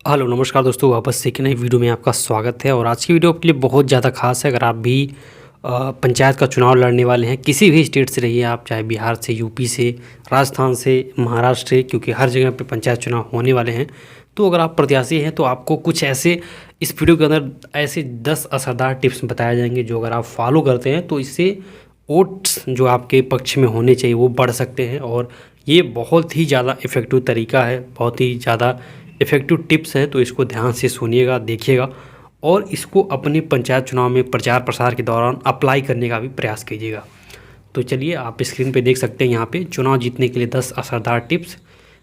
Hello नमस्कार दोस्तों, वापस से एक नई वीडियो में आपका स्वागत है। और आज की वीडियो आपके लिए बहुत ज़्यादा खास है। अगर आप भी पंचायत का चुनाव लड़ने वाले हैं, किसी भी स्टेट से रहिए आप, चाहे बिहार से, यूपी से, राजस्थान से, महाराष्ट्र से, क्योंकि हर जगह पे पंचायत चुनाव होने वाले हैं। तो अगर आप प्रत्याशी हैं तो आपको कुछ ऐसे इस वीडियो के अंदर ऐसे 10 असरदार टिप्स बताए जाएंगे जो अगर आप फॉलो करते हैं तो इससे वोट्स जो आपके पक्ष में होने चाहिए वो बढ़ सकते हैं। और ये बहुत ही ज़्यादा इफ़ेक्टिव तरीका है, बहुत ही ज़्यादा इफ़ेक्टिव टिप्स है। तो इसको ध्यान से सुनिएगा, देखिएगा और इसको अपने पंचायत चुनाव में प्रचार प्रसार के दौरान अप्लाई करने का भी प्रयास कीजिएगा। तो चलिए, आप स्क्रीन पे देख सकते हैं यहाँ पे चुनाव जीतने के लिए 10 असरदार टिप्स।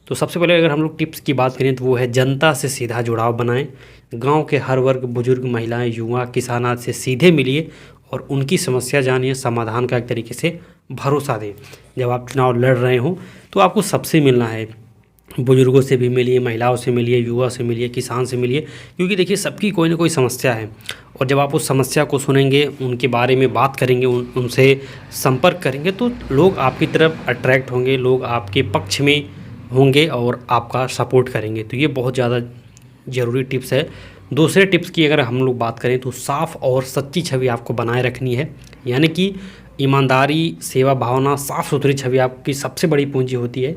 तो सबसे पहले अगर हम लोग टिप्स की बात करें तो वो है जनता से सीधा जुड़ाव बनाएं। गांव के हर वर्ग, बुजुर्ग, महिलाएं, युवा, किसान आदि से सीधे मिलिए और उनकी समस्या जानिए, समाधान का एक तरीके से भरोसा दें। जब आप चुनाव लड़ रहे हों तो आपको सबसे मिलना है, बुजुर्गों से भी मिलिए, महिलाओं से मिलिए, युवा से मिलिए, किसान से मिलिए, क्योंकि देखिए सबकी कोई ना कोई समस्या है। और जब आप उस समस्या को सुनेंगे, उनके बारे में बात करेंगे, उनसे संपर्क करेंगे तो लोग आपकी तरफ अट्रैक्ट होंगे, लोग आपके पक्ष में होंगे और आपका सपोर्ट करेंगे। तो ये बहुत ज़्यादा ज़रूरी टिप्स है। दूसरे टिप्स की अगर हम लोग बात करें तो साफ़ और सच्ची छवि आपको बनाए रखनी है, यानी कि ईमानदारी, सेवा भावना, साफ़ सुथरी छवि आपकी सबसे बड़ी पूंजी होती है।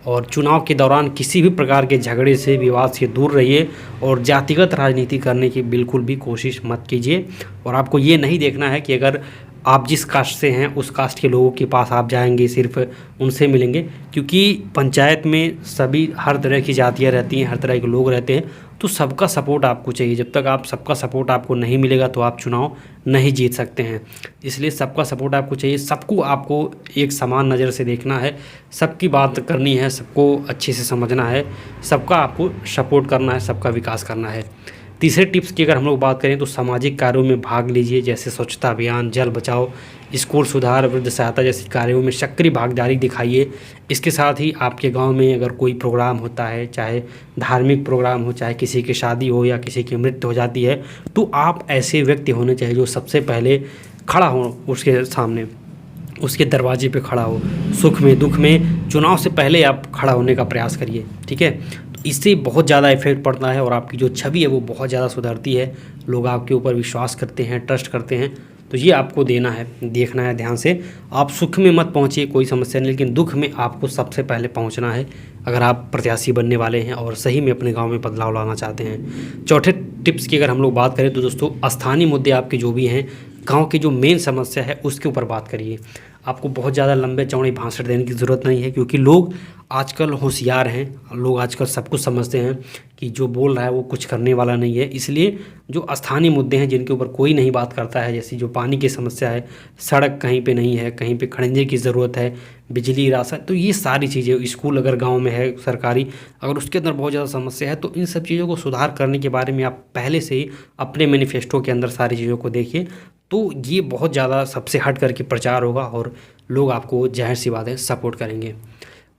और चुनाव के दौरान किसी भी प्रकार के झगड़े से, विवाद से दूर रहिए और जातिगत राजनीति करने की बिल्कुल भी कोशिश मत कीजिए। और आपको ये नहीं देखना है कि अगर आप जिस कास्ट से हैं उस कास्ट के लोगों के पास आप जाएंगे, सिर्फ उनसे मिलेंगे, क्योंकि पंचायत में सभी हर तरह की जातियाँ रहती हैं, हर तरह के लोग रहते हैं। तो सबका सपोर्ट आपको चाहिए। जब तक आप सबका सपोर्ट आपको नहीं मिलेगा तो आप चुनाव नहीं जीत सकते हैं। इसलिए सबका सपोर्ट आपको चाहिए, सबको आपको एक समान नज़र से देखना है, सबकी बात करनी है, सबको अच्छे से समझना है, सबका आपको सपोर्ट करना है, सबका विकास करना है। तीसरे टिप्स की अगर हम लोग बात करें तो सामाजिक कार्यों में भाग लीजिए, जैसे स्वच्छता अभियान, जल बचाओ, स्कूल सुधार, वृद्ध सहायता जैसे कार्यों में सक्रिय भागीदारी दिखाइए। इसके साथ ही आपके गांव में अगर कोई प्रोग्राम होता है, चाहे धार्मिक प्रोग्राम हो, चाहे किसी की शादी हो या किसी की मृत्यु हो जाती है, तो आप ऐसे व्यक्ति होने चाहिए जो सबसे पहले खड़ा हो उसके सामने, उसके दरवाजे पे खड़ा हो। सुख में, दुख में, चुनाव से पहले आप खड़ा होने का प्रयास करिए, ठीक है। तो इससे बहुत ज़्यादा इफेक्ट पड़ता है और आपकी जो छवि है वो बहुत ज़्यादा सुधरती है। लोग आपके ऊपर विश्वास करते हैं, ट्रस्ट करते हैं। तो ये आपको देना है, देखना है ध्यान से। आप सुख में मत पहुँचिए, कोई समस्या नहीं, लेकिन दुख में आपको सबसे पहले पहुँचना है अगर आप प्रत्याशी बनने वाले हैं और सही में अपने गाँव में बदलाव लाना चाहते हैं। चौथे टिप्स की अगर हम लोग बात करें तो दोस्तों, स्थानीय मुद्दे आपके जो भी हैं, गांव की जो मेन समस्या है उसके ऊपर बात करिए। आपको बहुत ज़्यादा लंबे चौड़े भाषण देने की ज़रूरत नहीं है, क्योंकि लोग आजकल होशियार हैं, लोग आजकल सब कुछ समझते हैं कि जो बोल रहा है वो कुछ करने वाला नहीं है। इसलिए जो स्थानीय मुद्दे हैं जिनके ऊपर कोई नहीं बात करता है, जैसी जो पानी की समस्या है, सड़क कहीं पे नहीं है, कहीं पे खड़ंजे की ज़रूरत है, बिजली, राशन, तो ये सारी चीज़ें, स्कूल अगर गाँव में है सरकारी, अगर उसके अंदर बहुत ज़्यादा समस्या है तो इन सब चीज़ों को सुधार करने के बारे में आप पहले से ही अपने मैनिफेस्टो के अंदर सारी चीज़ों को देखिए। तो ये बहुत ज़्यादा सबसे हट करके प्रचार होगा और लोग आपको जाहिर सी बात है सपोर्ट करेंगे।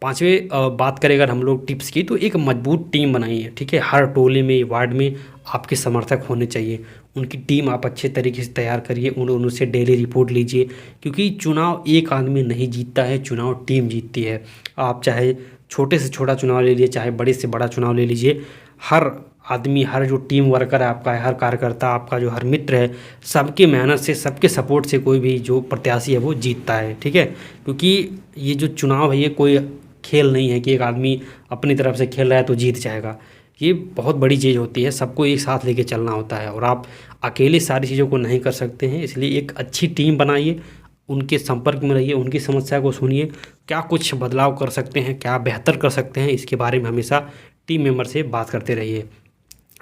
पाँचवें बात करें अगर हम लोग टिप्स की, तो एक मजबूत टीम बनाइए, ठीक है। हर टोले में, वार्ड में आपके समर्थक होने चाहिए। उनकी टीम आप अच्छे तरीके से तैयार करिए, उनसे डेली रिपोर्ट लीजिए, क्योंकि चुनाव एक आदमी नहीं जीतता है, चुनाव टीम जीतती है। आप चाहे छोटे से छोटा चुनाव ले लीजिए, चाहे बड़े से बड़ा चुनाव ले लीजिए, हर आदमी, हर जो टीम वर्कर है आपका, हर कार्यकर्ता आपका, जो हर मित्र है, सबके मेहनत से, सबके सपोर्ट से कोई भी जो प्रत्याशी है वो जीतता है, ठीक है। क्योंकि ये जो चुनाव है ये कोई खेल नहीं है कि एक आदमी अपनी तरफ से खेल रहा है तो जीत जाएगा। ये बहुत बड़ी चीज़ होती है, सबको एक साथ लेके चलना होता है और आप अकेले सारी चीज़ों को नहीं कर सकते हैं। इसलिए एक अच्छी टीम बनाइए, उनके संपर्क में रहिए, उनकी समस्या को सुनिए, क्या कुछ बदलाव कर सकते हैं, क्या बेहतर कर सकते हैं, इसके बारे में हमेशा टीम मेंबर से बात करते रहिए।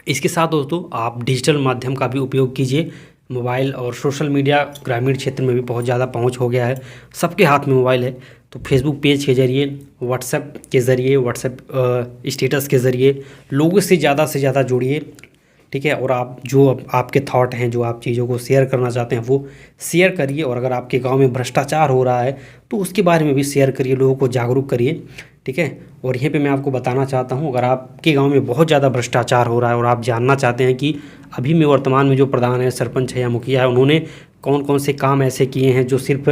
इसके साथ दोस्तों आप डिजिटल माध्यम का भी उपयोग कीजिए। मोबाइल और सोशल मीडिया ग्रामीण क्षेत्र में भी बहुत ज़्यादा पहुंच हो गया है, सबके हाथ में मोबाइल है। तो फेसबुक पेज के ज़रिए, व्हाट्सएप के ज़रिए, व्हाट्सएप स्टेटस के ज़रिए लोगों से ज़्यादा जुड़िए, ठीक है। और आप जो आपके थॉट हैं, जो आप चीज़ों को शेयर करना चाहते हैं वो शेयर करिए। और अगर आपके गांव में भ्रष्टाचार हो रहा है तो उसके बारे में भी शेयर करिए, लोगों को जागरूक करिए, ठीक है। और यहीं पे मैं आपको बताना चाहता हूँ, अगर आपके गांव में बहुत ज़्यादा भ्रष्टाचार हो रहा है और आप जानना चाहते हैं कि अभी में वर्तमान में जो प्रधान है, सरपंच है या मुखिया है, उन्होंने कौन कौन से काम ऐसे किए हैं जो सिर्फ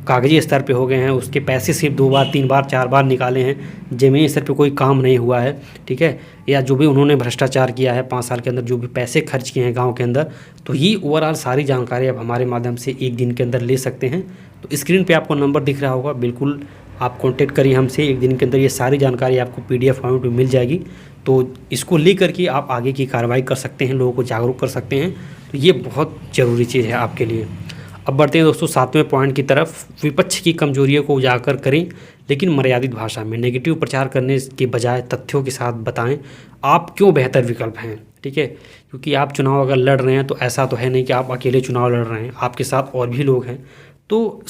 कागजी स्तर पे हो गए हैं, उसके पैसे सिर्फ 2 बार 3 बार 4 बार निकाले हैं, ज़मीनी स्तर पे कोई काम नहीं हुआ है, ठीक है, या जो भी उन्होंने भ्रष्टाचार किया है 5 साल के अंदर, जो भी पैसे खर्च किए हैं गाँव के अंदर, तो ये ओवरऑल सारी जानकारी आप हमारे माध्यम से 1 दिन के अंदर ले सकते हैं। तो स्क्रीन पे आपको नंबर दिख रहा होगा, बिल्कुल आप कॉन्टेक्ट करिए हमसे। 1 दिन के अंदर ये सारी जानकारी आपको PDF फॉर्मेट में मिल जाएगी। तो इसको लेकर के आप आगे की कार्रवाई कर सकते हैं, लोगों को जागरूक कर सकते हैं। तो ये बहुत ज़रूरी चीज़ है आपके लिए। अब बढ़ते हैं दोस्तों 7वें पॉइंट की तरफ। विपक्ष की कमजोरियों को उजागर करें, लेकिन मर्यादित भाषा में। नेगेटिव प्रचार करने के बजाय तथ्यों के साथ बताएं आप क्यों बेहतर विकल्प हैं, ठीक है। क्योंकि आप चुनाव अगर लड़ रहे हैं तो ऐसा तो है नहीं कि आप अकेले चुनाव लड़ रहे हैं, आपके साथ और भी लोग हैं। तो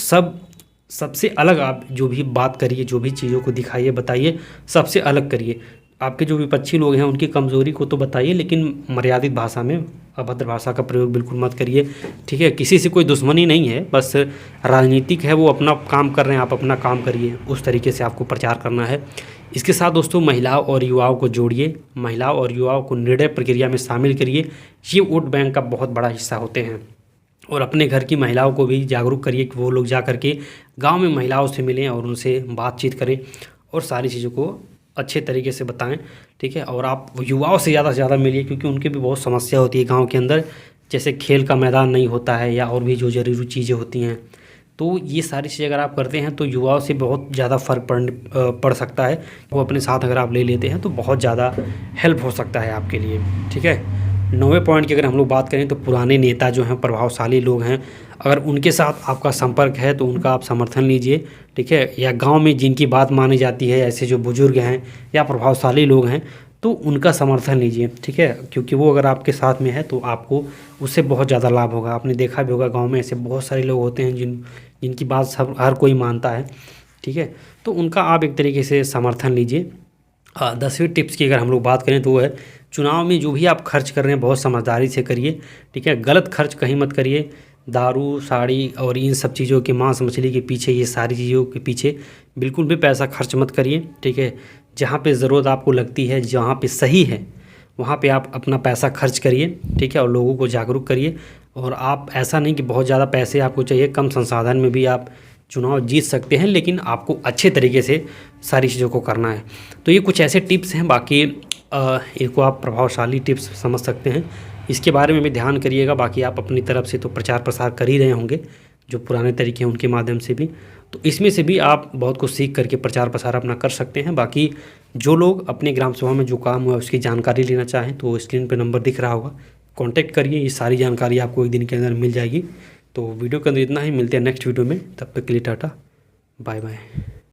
सबसे अलग आप जो भी बात करिए, जो भी चीज़ों को दिखाइए, बताइए, सबसे अलग करिए। आपके जो विपक्षी लोग हैं उनकी कमज़ोरी को तो बताइए, लेकिन मर्यादित भाषा में, अभद्र भाषा का प्रयोग बिल्कुल मत करिए, ठीक है। किसी से कोई दुश्मनी नहीं है, बस राजनीतिक है, वो अपना काम कर रहे हैं, आप अपना काम करिए, उस तरीके से आपको प्रचार करना है। इसके साथ दोस्तों महिलाओं और युवाओं को जोड़िए, महिलाओं और युवाओं को निर्णय प्रक्रिया में शामिल करिए। ये वोट बैंक का बहुत बड़ा हिस्सा होते हैं। और अपने घर की महिलाओं को भी जागरूक करिए कि वो लोग जा कर के गाँव में महिलाओं से मिलें और उनसे बातचीत करें और सारी चीज़ों को अच्छे तरीके से बताएं, ठीक है। और आप युवाओं से ज़्यादा मिलिए, क्योंकि उनकी भी बहुत समस्या होती है गांव के अंदर, जैसे खेल का मैदान नहीं होता है या और भी जो ज़रूरी चीज़ें होती हैं। तो ये सारी चीज़ें अगर आप करते हैं तो युवाओं से बहुत ज़्यादा फ़र्क पड़ सकता है। वो अपने साथ अगर आप ले लेते हैं तो बहुत ज़्यादा हेल्प हो सकता है आपके लिए, ठीक है। 9वें पॉइंट की अगर हम लोग बात करें तो पुराने नेता जो हैं, प्रभावशाली लोग हैं, अगर उनके साथ आपका संपर्क है तो उनका आप समर्थन लीजिए, ठीक है। या गांव में जिनकी बात मानी जाती है, ऐसे जो बुजुर्ग हैं या प्रभावशाली लोग हैं, तो उनका समर्थन लीजिए, ठीक है। क्योंकि वो अगर आपके साथ में है तो आपको उससे बहुत ज़्यादा लाभ होगा। आपने देखा भी होगा गाँव में ऐसे बहुत सारे लोग होते हैं जिनकी बात हर कोई मानता है, ठीक है। तो उनका आप एक तरीके से समर्थन लीजिए। 10वीं टिप्स की अगर हम लोग बात करें तो वो है, चुनाव में जो भी आप खर्च कर रहे हैं बहुत समझदारी से करिए, ठीक है। गलत खर्च कहीं मत करिए। दारू, साड़ी और इन सब चीज़ों के, मांस मछली के पीछे, ये सारी चीज़ों के पीछे बिल्कुल भी पैसा खर्च मत करिए, ठीक है। जहाँ पे ज़रूरत आपको लगती है, जहाँ पे सही है, वहाँ पे आप अपना पैसा खर्च करिए, ठीक है। और लोगों को जागरूक करिए। और आप ऐसा नहीं कि बहुत ज़्यादा पैसे आपको चाहिए, कम संसाधन में भी आप चुनाव जीत सकते हैं, लेकिन आपको अच्छे तरीके से सारी चीज़ों को करना है। तो ये कुछ ऐसे टिप्स हैं, बाकी इनको आप प्रभावशाली टिप्स समझ सकते हैं। इसके बारे में भी ध्यान करिएगा। बाकी आप अपनी तरफ से तो प्रचार प्रसार कर ही रहे होंगे, जो पुराने तरीके हैं उनके माध्यम से भी, तो इसमें से भी आप बहुत कुछ सीख करके प्रचार प्रसार अपना कर सकते हैं। बाकी जो लोग अपने ग्राम सभा में जो काम हुआ उसकी जानकारी लेना चाहें तो स्क्रीन पर नंबर दिख रहा होगा, कॉन्टैक्ट करिए। ये सारी जानकारी आपको 1 दिन के अंदर मिल जाएगी। तो वीडियो के अंदर इतना ही, मिलते हैं नेक्स्ट वीडियो में, तब तक के लिए टाटा, बाय बाय।